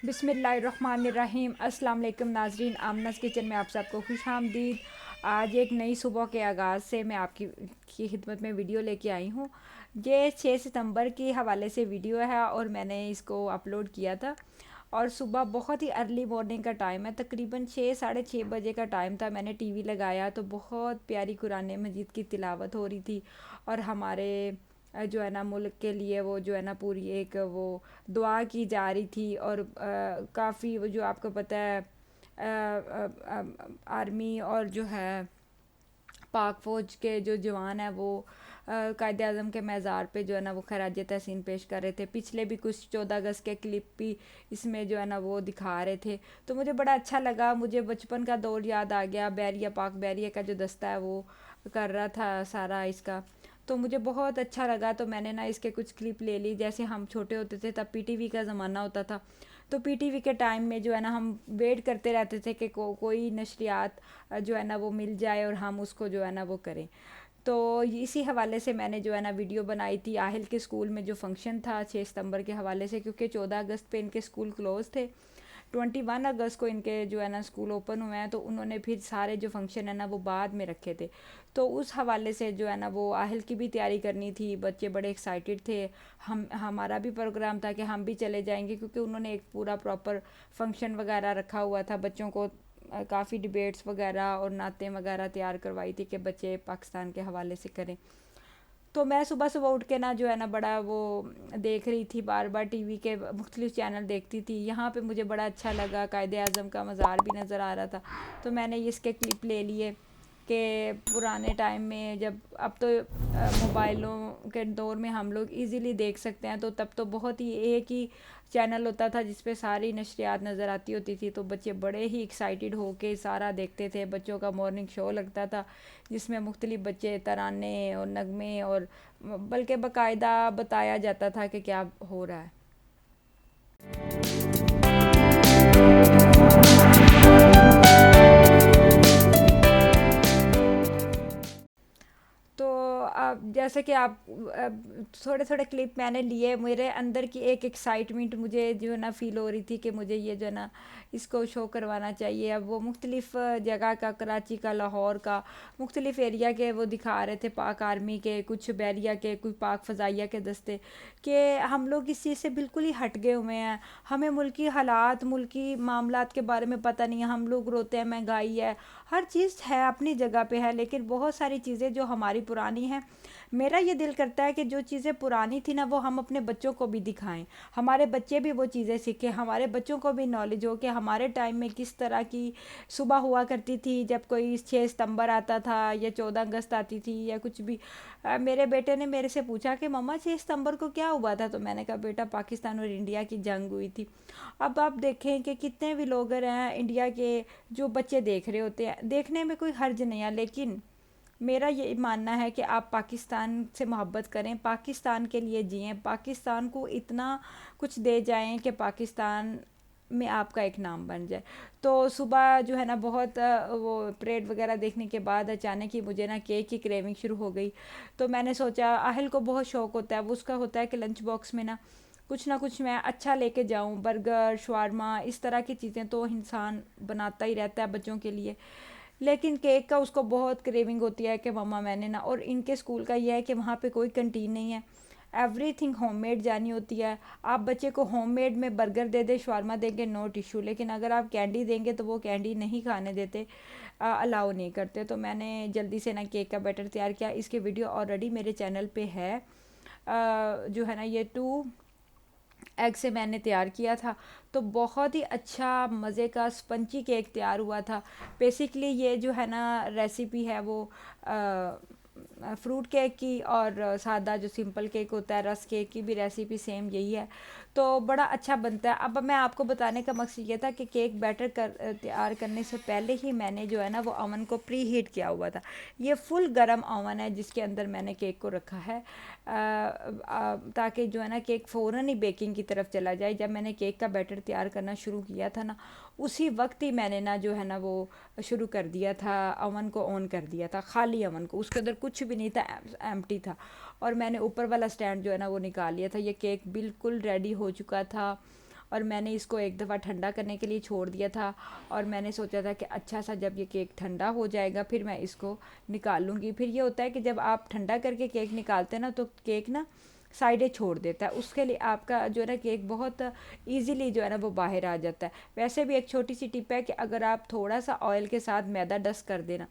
बिस्मिल्लाहिर्रहमानिर्रहीम। अस्सलाम वालेकुम नाजरीन, आमनास किचन में आप सबको खुश आमदीद। आज एक नई सुबह के आगाज़ से मैं आपकी खिदमत में वीडियो लेके आई हूँ। ये 6 सितंबर के हवाले से वीडियो है और मैंने इसको अपलोड किया था। और सुबह बहुत ही अर्ली मॉर्निंग का टाइम है, तकरीबन 6 साढ़े 6 बजे का टाइम था। मैंने टीवी लगाया तो बहुत प्यारी कुरान मजीद की तिलावत हो रही थी। और हमारे जो है ना मुल्क के लिए वो जो है ना पूरी एक वो दुआ की जा रही थी। और काफ़ी वो जो आपको पता है आर्मी और जो है पाक फ़ौज के जो जवान हैं वो कायद आज़म के मज़ार पे जो है ना वो खराज तहसीन पेश कर रहे थे। पिछले भी कुछ 14 अगस्त के क्लिप भी इसमें जो है ना वो दिखा रहे थे, तो मुझे बड़ा अच्छा लगा। मुझे बचपन का दौर याद आ गया। बैरिया पाक बैरिया का जो दस्ता है वो कर रहा था सारा इसका, तो मुझे बहुत अच्छा लगा। तो मैंने ना इसके कुछ क्लिप ले ली। जैसे हम छोटे होते थे तब पीटीवी का ज़माना होता था, तो पीटीवी के टाइम में जो है ना हम वेट करते रहते थे कि कोई नशरियात जो है ना वो मिल जाए और हम उसको जो है ना वो करें। तो इसी हवाले से मैंने जो है ना वीडियो बनाई थी। आहिल के स्कूल में जो फंक्शन था 6 सितंबर के हवाले से, क्योंकि 14 अगस्त पे इनके स्कूल क्लोज़ थे। 21 अगस्त को इनके जो है ना स्कूल ओपन हुए हैं, तो उन्होंने फिर सारे जो फंक्शन है ना वो बाद में रखे थे। तो उस हवाले से जो है ना वो आहिल की भी तैयारी करनी थी। बच्चे बड़े एक्साइटेड थे। हमारा भी प्रोग्राम था कि हम भी चले जाएंगे, क्योंकि उन्होंने एक पूरा प्रॉपर फंक्शन वगैरह रखा हुआ था। बच्चों को काफ़ी डिबेट्स वगैरह और नातें वगैरह तैयार करवाई थी कि बच्चे पाकिस्तान के हवाले से करें। तो मैं सुबह सुबह उठ के ना जो है ना बड़ा वो देख रही थी, बार बार टीवी के मुख्तलिफ चैनल देखती थी। यहाँ पे मुझे बड़ा अच्छा लगा, कायद आज़म का मज़ार भी नज़र आ रहा था। तो मैंने इसके क्लिप ले लिए कि पुराने टाइम में जब अब तो मोबाइलों के दौर में हम लोग इजीली देख सकते हैं, तो तब तो बहुत ही एक ही चैनल होता था जिस पे सारी नशरियात नज़र आती होती थी। तो बच्चे बड़े ही एक्साइटेड होके सारा देखते थे। बच्चों का मॉर्निंग शो लगता था जिसमें मुख्तलिफ बच्चे तराने और नगमे और बल्कि बाकायदा बताया जाता था कि क्या हो रहा है। तो आप जैसे कि आप थोड़े थोड़े क्लिप मैंने लिए, मेरे अंदर की एक एक्साइटमेंट मुझे जो है ना फ़ील हो रही थी कि मुझे ये जो है ना इसको शो करवाना चाहिए। अब वो मुख्तलिफ़ जगह का, कराची का, लाहौर का, मुख्तलिफ़ एरिया के वो दिखा रहे थे। पाक आर्मी के, कुछ बैरिया के, कुछ पाक फ़ज़ाइया के दस्ते, कि हम लोग इस चीज़ से बिल्कुल ही हट गए हुए हैं। हमें मुल्की हालात, मुल्की मामलात के बारे में पता नहीं है। हम लोग रोते हैं महंगाई है, हर चीज़ है अपनी जगह पे है, लेकिन बहुत सारी चीज़ें जो हमारी पुरानी हैं, मेरा ये दिल करता है कि जो चीज़ें पुरानी थी ना वो हम अपने बच्चों को भी दिखाएं। हमारे बच्चे भी वो चीज़ें सीखें, हमारे बच्चों को भी नॉलेज हो कि हमारे टाइम में किस तरह की सुबह हुआ करती थी जब कोई 6 सितंबर आता था या 14 अगस्त आती थी या कुछ भी। मेरे बेटे ने मेरे से पूछा कि मम्मा 6 सितंबर को क्या हुआ था, तो मैंने कहा बेटा पाकिस्तान और इंडिया की जंग हुई थी। अब आप देखें कि कितने भी लोग हैं इंडिया के जो बच्चे देख रहे होते हैं, देखने में कोई हर्ज नहीं है, लेकिन मेरा ये मानना है कि आप पाकिस्तान से मोहब्बत करें, पाकिस्तान के लिए जिएं, पाकिस्तान को इतना कुछ दे जाएं कि पाकिस्तान में आपका एक नाम बन जाए। तो सुबह जो है ना बहुत वो परेड वगैरह देखने के बाद अचानक ही मुझे ना केक की क्रेविंग शुरू हो गई। तो मैंने सोचा, अहल को बहुत शौक़ होता है, वो उसका होता है कि लंच बॉक्स में ना कुछ मैं अच्छा लेके जाऊं, बर्गर, शवारमा, इस तरह की चीज़ें तो इंसान बनाता ही रहता है बच्चों के लिए। लेकिन केक का उसको बहुत क्रेविंग होती है कि मम्मा मैंने ना, और इनके स्कूल का ये है कि वहाँ पे कोई कंटीन नहीं है, एवरीथिंग होममेड जानी होती है। आप बच्चे को होममेड में बर्गर दे दे, शवारमा देंगे, नो टिश्यू, लेकिन अगर आप कैंडी देंगे तो वो कैंडी नहीं खाने देते, अलाउ नहीं करते। तो मैंने जल्दी से ना केक का बैटर तैयार किया। इसके वीडियो ऑलरेडी मेरे चैनल पे है। जो है ना ये 2 एग से मैंने तैयार किया था, तो बहुत ही अच्छा मज़े का स्पंची केक तैयार हुआ था। बेसिकली ये जो है ना रेसिपी है वो फ्रूट केक की, और सादा जो सिंपल केक होता है रस केक की भी रेसिपी सेम यही है। तो बड़ा अच्छा बनता है। अब मैं आपको बताने का मकसद ये था कि केक बैटर तैयार करने से पहले ही मैंने जो है ना वो अवन को प्री हीट किया हुआ था। ये फुल गरम अवन है जिसके अंदर मैंने केक को रखा है, ताकि जो है ना केक फ़ौरन ही बेकिंग की तरफ चला जाए। जब मैंने केक का बैटर तैयार करना शुरू किया था ना, उसी वक्त ही मैंने ना जो है ना वो शुरू कर दिया था, अवन को ऑन कर दिया था, खाली अवन को, उसके अंदर कुछ भी नहीं था, एम्प्टी था। और मैंने ऊपर वाला स्टैंड जो है ना वो निकाल लिया था। ये केक बिल्कुल रेडी हो चुका था और मैंने इसको एक दफ़ा ठंडा करने के लिए छोड़ दिया था। और मैंने सोचा था कि अच्छा सा जब ये केक ठंडा हो जाएगा फिर मैं इसको निकालूंगी। फिर ये होता है कि जब आप ठंडा करके केक निकालते हैं ना तो केक ना साइडें छोड़ देता है, उसके लिए आपका जो है ना केक बहुत इजीली जो है ना वो बाहर आ जाता है। वैसे भी एक छोटी सी टिप है कि अगर आप थोड़ा सा ऑयल के साथ मैदा डस्ट कर देना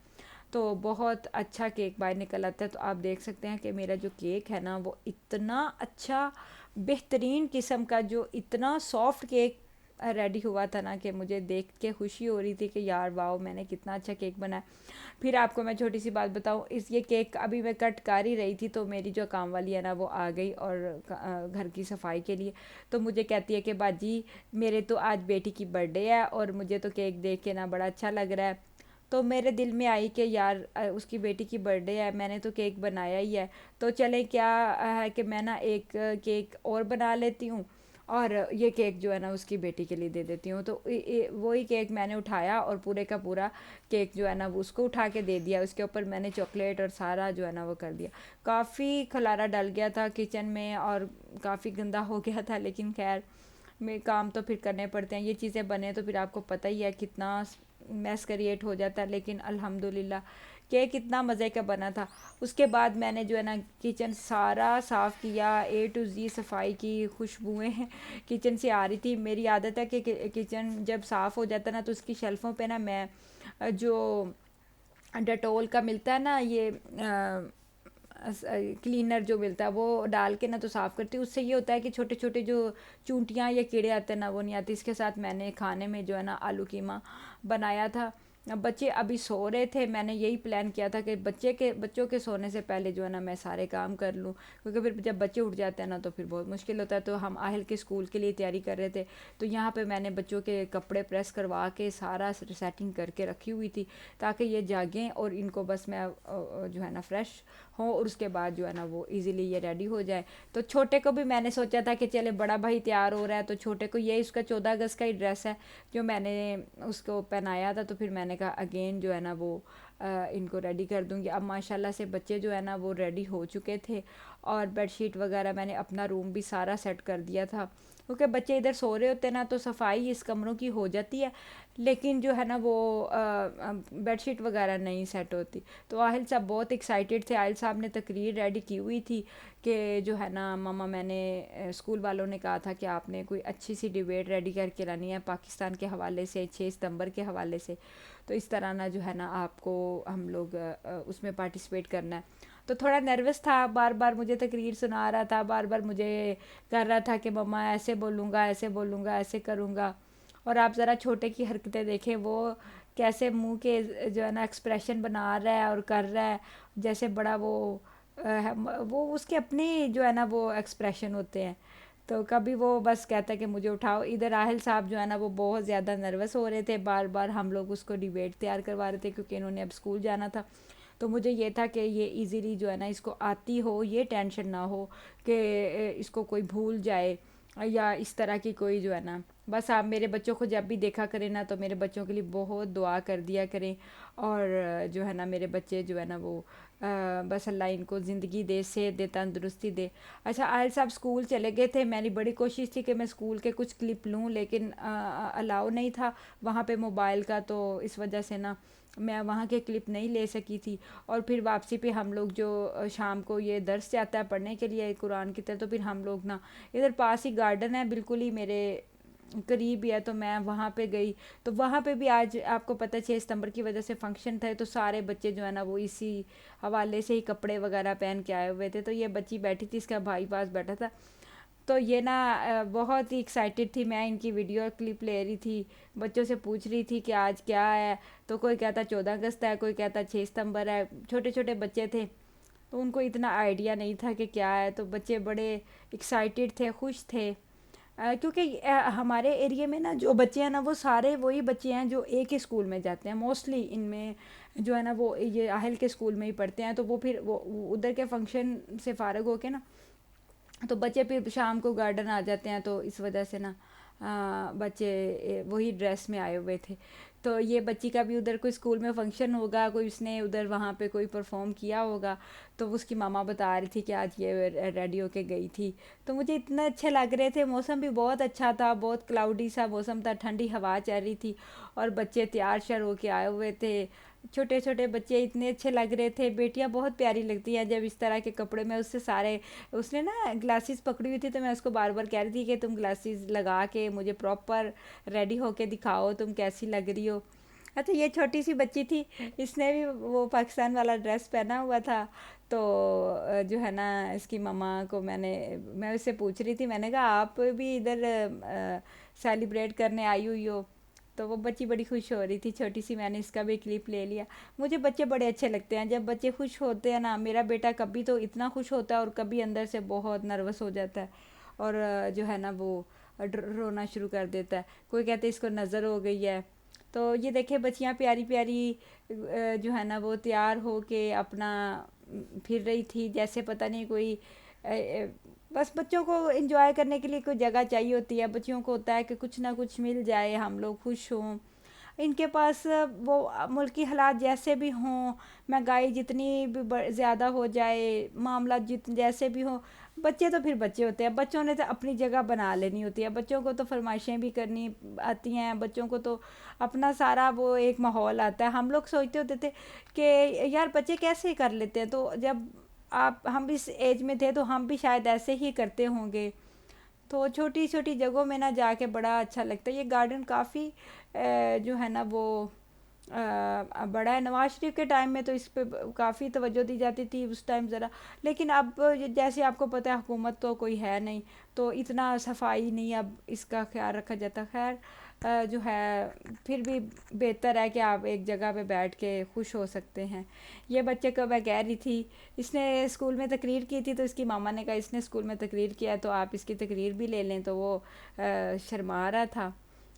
तो बहुत अच्छा केक बाहर निकल आता है। तो आप देख सकते हैं कि मेरा जो केक है ना वो इतना अच्छा बेहतरीन किस्म का जो इतना सॉफ्ट केक रेडी हुआ था ना कि मुझे देख के खुशी हो रही थी कि यार वाओ मैंने कितना अच्छा केक बनाया। फिर आपको मैं छोटी सी बात बताऊं, इस ये केक अभी मैं कट कर ही रही थी तो मेरी जो काम वाली है ना वो आ गई और घर की सफाई के लिए। तो मुझे कहती है कि बाजी मेरे तो आज बेटी की बर्थडे है और मुझे तो केक देख के ना बड़ा अच्छा लग रहा है। तो मेरे दिल में आई कि यार उसकी बेटी की बर्थडे है, मैंने तो केक बनाया ही है, तो चले क्या है कि मैं ना एक केक और बना लेती हूँ और ये केक जो है ना उसकी बेटी के लिए दे देती हूँ। तो वही केक मैंने उठाया और पूरे का पूरा केक जो है ना वो उसको उठा के दे दिया। उसके ऊपर मैंने चॉकलेट और सारा जो है ना वो कर दिया। काफ़ी खलारा डल गया था किचन में और काफ़ी गंदा हो गया था, लेकिन खैर में काम तो फिर करने पड़ते हैं। ये चीज़ें बने तो फिर आपको पता ही है कितना मैस क्रिएट हो जाता है, लेकिन अल्हम्दुलिल्लाह केक इतना मज़े का बना था। उसके बाद मैंने जो है ना किचन सारा साफ़ किया, ए टू जी सफाई की, खुशबुएं किचन से आ रही थी। मेरी आदत है कि किचन जब साफ़ हो जाता है ना तो उसकी शेल्फ़ों पे ना मैं जो डेटोल का मिलता है ना ये क्लीनर जो मिलता है वो डाल के ना तो साफ़ करती हूँ। उससे ये होता है कि छोटे छोटे जो चूंटियाँ या कीड़े आते हैं ना वो नहीं आती। इसके साथ मैंने खाने में जो है ना आलू कीमा बनाया था। बच्चे अभी सो रहे थे, मैंने यही प्लान किया था कि बच्चों के सोने से पहले जो है ना मैं सारे काम कर लूँ, क्योंकि फिर जब बच्चे उठ जाते हैं ना तो फिर बहुत मुश्किल होता है। तो हम आहिल के स्कूल के लिए तैयारी कर रहे थे, तो यहाँ पे मैंने बच्चों के कपड़े प्रेस करवा के सारा सेटिंग करके रखी हुई थी ताकि ये जागें और इनको बस मैं जो है ना फ्रेश हो और उसके बाद जो है ना वो इजीली ये रेडी हो जाए। तो छोटे को भी मैंने सोचा था कि चले बड़ा भाई तैयार हो रहा है तो छोटे को, ये उसका 14 अगस्त का ही ड्रेस है जो मैंने उसको पहनाया था। तो फिर मैंने कहा अगेन जो है ना वो इनको रेडी कर दूंगी। अब माशाल्लाह से बच्चे जो है ना वो रेडी हो चुके थे और बेडशीट वगैरह मैंने अपना रूम भी सारा सेट कर दिया था, क्योंकि बच्चे इधर सो रहे होते ना तो सफाई इस कमरों की हो जाती है लेकिन जो है ना वो बेडशीट वगैरह नहीं सेट होती। तो आहिल साहब बहुत एक्साइटेड थे। आहिल साहब ने तकरीर रेडी की हुई थी कि जो है ना मामा मैंने स्कूल वालों ने कहा था कि आपने कोई अच्छी सी डिबेट रेडी करके लानी है पाकिस्तान के हवाले से 6 सितंबर के हवाले से, तो इस तरह ना जो है ना आपको हम लोग उसमें पार्टिसिपेट करना है। तो थोड़ा नर्वस था, बार बार मुझे तकरीर सुना रहा था, बार बार मुझे कर रहा था कि मम्मा ऐसे बोलूँगा ऐसे बोलूँगा ऐसे करूँगा। और आप ज़रा छोटे की हरकतें देखें, वो कैसे मुंह के जो है ना एक्सप्रेशन बना रहा है और कर रहा है जैसे बड़ा वो उसके अपने जो है ना वो एक्सप्रेशन होते हैं। तो कभी वो बस कहता है कि मुझे उठाओ। इधर आहिल साहब जो है ना वो बहुत ज़्यादा नर्वस हो रहे थे, बार बार हम लोग उसको डिबेट तैयार करवा रहे थे क्योंकि इन्होंने अब स्कूल जाना था। तो मुझे ये था कि ये इजीली जो है ना इसको आती हो, ये टेंशन ना हो कि इसको कोई भूल जाए या इस तरह की कोई जो है ना। बस आप मेरे बच्चों को जब भी देखा करें ना तो मेरे बच्चों के लिए बहुत दुआ कर दिया करें और जो है ना मेरे बच्चे जो है ना वो बस अल्लाह इनको ज़िंदगी दे, सेहत दे, तंदुरुस्ती दे। अच्छा आयल साहब स्कूल चले गए थे, मेरी बड़ी कोशिश थी कि मैं स्कूल के कुछ क्लिप लूँ लेकिन अलाउ नहीं था वहाँ पे मोबाइल का, तो इस वजह से ना मैं वहाँ के क्लिप नहीं ले सकी थी। और फिर वापसी पे हम लोग जो शाम को ये दर्स जाता है पढ़ने के लिए कुरान की तरह, तो फिर हम लोग ना इधर पास ही गार्डन है बिल्कुल ही मेरे करीब ही है, तो मैं वहाँ पे गई। तो वहाँ पे भी आज आपको पता है 6 सितंबर की वजह से फंक्शन था, तो सारे बच्चे जो है ना वो इसी हवाले से ही कपड़े वगैरह पहन के आए हुए थे। तो ये बच्ची बैठी थी, इसका भाई पास बैठा था, तो ये ना बहुत ही एक्साइटेड थी। मैं इनकी वीडियो क्लिप ले रही थी, बच्चों से पूछ रही थी कि आज क्या है, तो कोई कहता 14 अगस्त है, कोई कहता 6 सितंबर है। छोटे छोटे बच्चे थे तो उनको इतना आइडिया नहीं था कि क्या है, तो बच्चे बड़े एक्साइटेड थे, खुश थे। क्योंकि हमारे एरिया में ना जो बच्चे हैं ना वो सारे वही बच्चे हैं जो एक ही स्कूल में जाते हैं मोस्टली। इनमें जो है ना वो ये आहल के स्कूल में ही पढ़ते हैं, तो वो फिर वो उधर के फंक्शन से फ़ारिग होके ना तो बच्चे फिर शाम को गार्डन आ जाते हैं, तो इस वजह से ना बच्चे वही ड्रेस में आए हुए थे। तो ये बच्ची का भी उधर कोई स्कूल में फंक्शन होगा, कोई उसने उधर वहाँ पे कोई परफॉर्म किया होगा, तो उसकी मामा बता रही थी कि आज ये रेडी होके गई थी। तो मुझे इतना अच्छे लग रहे थे, मौसम भी बहुत अच्छा था, बहुत क्लाउडी सा मौसम था, ठंडी हवा चल रही थी और बच्चे तैयार श्यार होके आए हुए थे। छोटे छोटे बच्चे इतने अच्छे लग रहे थे। बेटियां बहुत प्यारी लगती हैं जब इस तरह के कपड़े में, उससे सारे, उसने ना ग्लासेस पकड़ी हुई थी, तो मैं उसको बार बार कह रही थी कि तुम ग्लासेस लगा के मुझे प्रॉपर रेडी होके दिखाओ, तुम कैसी लग रही हो। अच्छा, ये छोटी सी बच्ची थी, इसने भी वो पाकिस्तान वाला ड्रेस पहना हुआ था। तो जो है ना, इसकी मम्मा को मैं उससे पूछ रही थी, मैंने कहा आप भी इधर सेलिब्रेट करने आई हुई हो। तो वो बच्ची बड़ी खुश हो रही थी, छोटी सी। मैंने इसका भी क्लिप ले लिया। मुझे बच्चे बड़े अच्छे लगते हैं, जब बच्चे खुश होते हैं ना। मेरा बेटा कभी तो इतना खुश होता है और कभी अंदर से बहुत नर्वस हो जाता है और जो है ना वो रोना शुरू कर देता है। कोई कहते इसको नज़र हो गई है। तो ये देखे बच्चियाँ प्यारी प्यारी जो है ना वो तैयार हो के अपना फिर रही थी, जैसे पता नहीं कोई बस बच्चों को एंजॉय करने के लिए कोई जगह चाहिए होती है। बच्चियों को होता है कि कुछ ना कुछ मिल जाए, हम लोग खुश हों। इनके पास वो मुल्की हालात जैसे भी हों, महंगाई जितनी भी ज़्यादा हो जाए, मामला जैसे भी हो, बच्चे तो फिर बच्चे होते हैं। बच्चों ने तो अपनी जगह बना लेनी होती है। बच्चों को तो फरमाइशें भी करनी आती हैं, बच्चों को तो अपना सारा वो एक माहौल आता है। हम लोग सोचते होते थे कि यार बच्चे कैसे कर लेते हैं, तो जब हम इस एज में थे तो हम भी शायद ऐसे ही करते होंगे। तो छोटी छोटी जगहों में ना जाके बड़ा अच्छा लगता है। ये गार्डन काफ़ी जो है ना वो बड़ा है। नवाज शरीफ के टाइम में तो इस पे काफ़ी तवज्जो दी जाती थी उस टाइम ज़रा, लेकिन अब जैसे आपको पता है हुकूमत तो कोई है नहीं, तो इतना सफाई नहीं अब इसका ख्याल रखा जाता। खैर जो है फिर भी बेहतर है कि आप एक जगह पे बैठ के खुश हो सकते हैं। ये बच्चे को मैं कह रही थी, इसने स्कूल में तकरीर की थी, तो इसकी मामा ने कहा इसने स्कूल में तकरीर किया तो आप इसकी तकरीर भी ले लें। तो वो शर्मा रहा था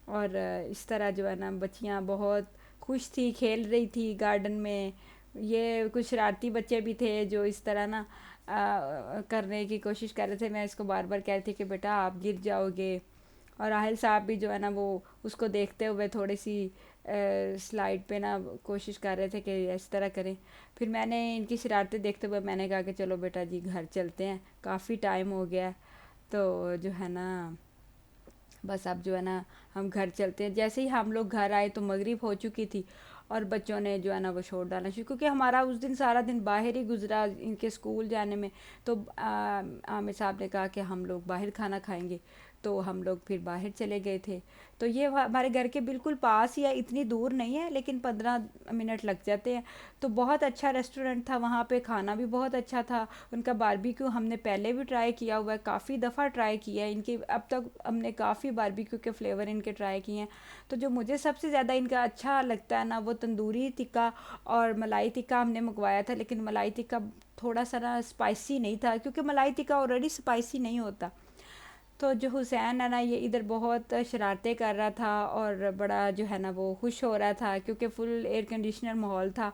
और इस तरह जो है ना बच्चियाँ बहुत खुश थी, खेल रही थी गार्डन में। ये कुछ शरारती बच्चे भी थे जो इस तरह ना करने की कोशिश कर रहे थे। मैं इसको बार बार कह रही थी कि बेटा आप गिर जाओगे। और राहिल साहब भी जो है ना वो उसको देखते हुए थोड़ी सी स्लाइड पे ना कोशिश कर रहे थे कि इस तरह करें। फिर मैंने इनकी शरारतें देखते हुए मैंने कहा कि चलो बेटा जी घर चलते हैं, काफ़ी टाइम हो गया है। तो जो है ना बस अब जो है ना हम घर चलते हैं। जैसे ही हम लोग घर आए तो मगरिब हो चुकी थी और बच्चों ने जो है ना वो शोर डालना शुरू, क्योंकि हमारा उस दिन सारा दिन बाहर ही गुजरा इनके स्कूल जाने में। तो आमिर साहब ने कहा कि हम लोग बाहर खाना खाएंगे, तो हम लोग फिर बाहर चले गए थे। तो ये हमारे घर के बिल्कुल पास ही है, इतनी दूर नहीं है, लेकिन 15 मिनट लग जाते हैं। तो बहुत अच्छा रेस्टोरेंट था, वहाँ पे खाना भी बहुत अच्छा था। उनका बारबेक्यू हमने पहले भी ट्राई किया हुआ है, काफ़ी दफ़ा ट्राई किया है इनके, अब तक हमने काफ़ी बारबेक्यू के फ्लेवर इनके ट्राई किए हैं। तो जो मुझे सबसे ज़्यादा इनका अच्छा लगता है ना वो तंदूरी टिक्का और मलाई टिक्का हमने मंगवाया था। लेकिन मलाई टिक्का थोड़ा सा ना स्पाइसी नहीं था, क्योंकि मलाई टिक्का ऑलरेडी स्पाइसी नहीं होता। तो जो हुसैन है ना ये इधर बहुत शरारतें कर रहा था और बड़ा जो है ना वो खुश हो रहा था, क्योंकि फुल एयर कंडीशनर माहौल था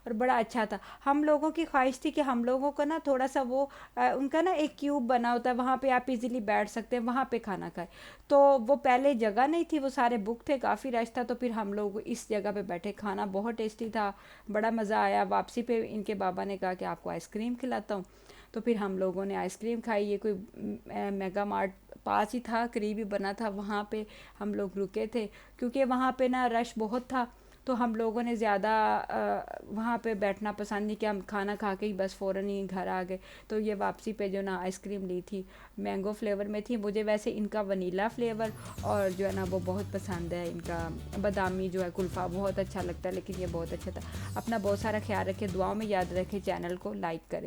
और बड़ा अच्छा था। हम लोगों की ख्वाहिश थी कि हम लोगों को ना थोड़ा सा वो उनका ना एक क्यूब बना होता है, वहाँ पे आप इजीली बैठ सकते हैं, वहाँ पे खाना खाए। तो वो पहले जगह नहीं थी, वो सारे बुक थे, काफ़ी रश था। तो फिर हम लोग इस जगह पे बैठे, खाना बहुत टेस्टी था, बड़ा मज़ा आया। वापसी पे इनके बाबा ने कहा कि आपको आइसक्रीम खिलाता हूँ। तो फिर हम लोगों ने आइसक्रीम खाई। ये कोई मेगा मार्ट पास ही था, करीब ही बना था, वहाँ पे हम लोग रुके थे, क्योंकि वहाँ पे ना रश बहुत था। तो हम लोगों ने ज़्यादा वहाँ पे बैठना पसंद नहीं किया, हम खाना खा के ही बस फ़ौरन ही घर आ गए। तो ये वापसी पे जो ना आइसक्रीम ली थी, मैंगो फ्लेवर में थी। मुझे वैसे इनका वनीला फ्लेवर और जो है ना वो बहुत पसंद है, इनका बादामी जो है कुल्फ़ा बहुत अच्छा लगता है। लेकिन ये बहुत अच्छा था। अपना बहुत सारा ख्याल रखें, दुआओं में याद रखें, चैनल को लाइक करें।